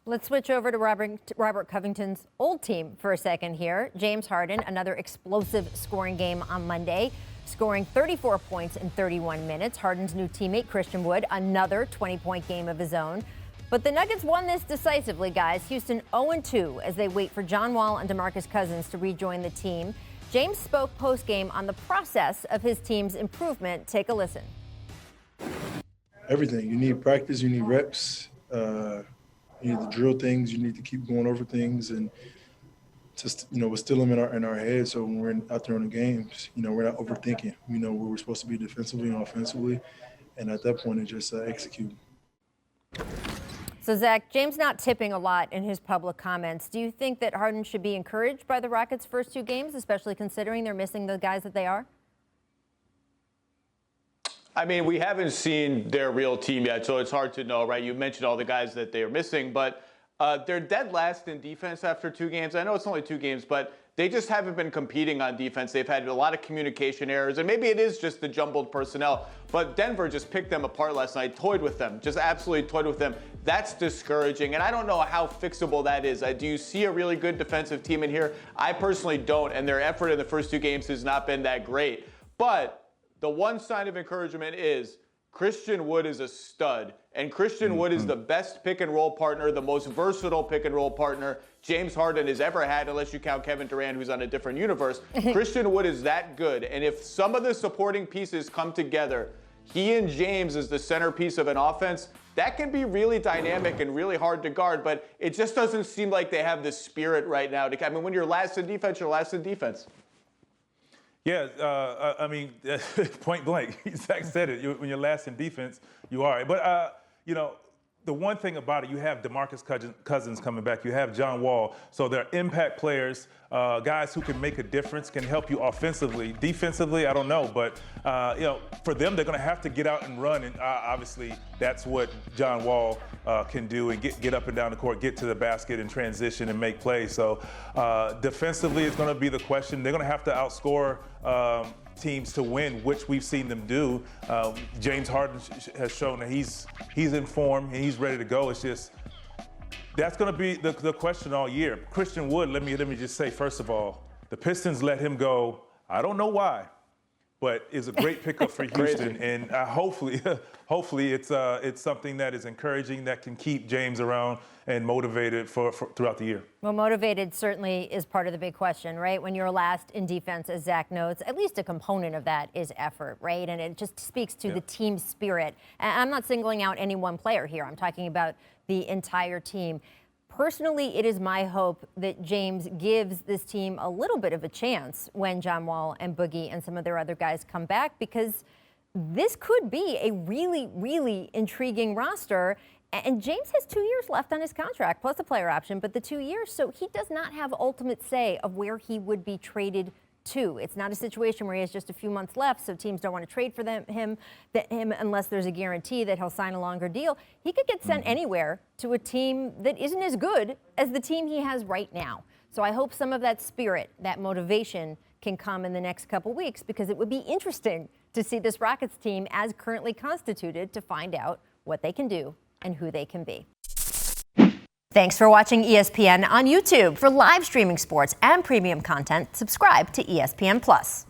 Let's switch over to Robert Covington's old team for a second here. James Harden, another explosive scoring game on Monday, scoring 34 points in 31 minutes. Harden's new teammate, Christian Wood, another 20-point game of his own. But the Nuggets won this decisively, guys. Houston 0-2 as they wait for John Wall and DeMarcus Cousins to rejoin the team. James spoke post-game on the process of his team's improvement. Take a listen. Everything. You need practice, you need reps. You need to drill things. You need to keep going over things, and just instill them in our heads. So when we're out there in the games, we're not overthinking. We know where we're supposed to be defensively and offensively, and at that point, it's just execute. So Zach, James not tipping a lot in his public comments. Do you think that Harden should be encouraged by the Rockets' first two games, especially considering they're missing the guys that they are? I mean, we haven't seen their real team yet, so it's hard to know, right? You mentioned all the guys that they are missing, but they're dead last in defense after 2 games. I know it's only 2 games, but they just haven't been competing on defense. They've had a lot of communication errors, and maybe it is just the jumbled personnel, but Denver just picked them apart last night, toyed with them, just absolutely toyed with them. That's discouraging, and I don't know how fixable that is. Do you see a really good defensive team in here? I personally don't, and their effort in the first 2 games has not been that great. But the one sign of encouragement is Christian Wood is a stud, and Christian Wood is the best pick-and-roll partner, the most versatile pick-and-roll partner James Harden has ever had, unless you count Kevin Durant, who's on a different universe. Christian Wood is that good, and if some of the supporting pieces come together, he and James is the centerpiece of an offense, that can be really dynamic and really hard to guard, but it just doesn't seem like they have the spirit right now. I mean, when you're last in defense, you're last in defense. Yeah, I mean, point blank. Zach said it. When you're last in defense, you are. But, the one thing about it, you have DeMarcus Cousins coming back. You have John Wall. So they're impact players, guys who can make a difference, can help you offensively. Defensively, I don't know. But, for them, they're going to have to get out and run. And obviously, that's what John Wall can do, and get up and down the court, get to the basket and transition and make plays. So defensively, it's going to be the question. They're going to have to outscore teams to win, which we've seen them do. James Harden has shown that he's in form and he's ready to go. It's just that's going to be the question all year. Christian Wood, let me just say, first of all, the Pistons let him go. I don't know why, but it's a great pickup for Houston, and hopefully it's something that is encouraging, that can keep James around and motivated for throughout the year. Well, motivated certainly is part of the big question, right? When you're last in defense, as Zach notes, at least a component of that is effort, right? And it just speaks to the team spirit. And I'm not singling out any one player here. I'm talking about the entire team. Personally, it is my hope that James gives this team a little bit of a chance when John Wall and Boogie and some of their other guys come back, because this could be a really, really intriguing roster. And James has 2 years left on his contract, plus a player option, but the 2 years, so he does not have ultimate say of where he would be traded to. It's not a situation where he has just a few months left, so teams don't want to trade for him unless there's a guarantee that he'll sign a longer deal. He could get sent anywhere to a team that isn't as good as the team he has right now. So I hope some of that spirit, that motivation, can come in the next couple weeks, because it would be interesting to see this Rockets team as currently constituted to find out what they can do and who they can be. Thanks for watching ESPN on YouTube. For live streaming sports and premium content, subscribe to ESPN+.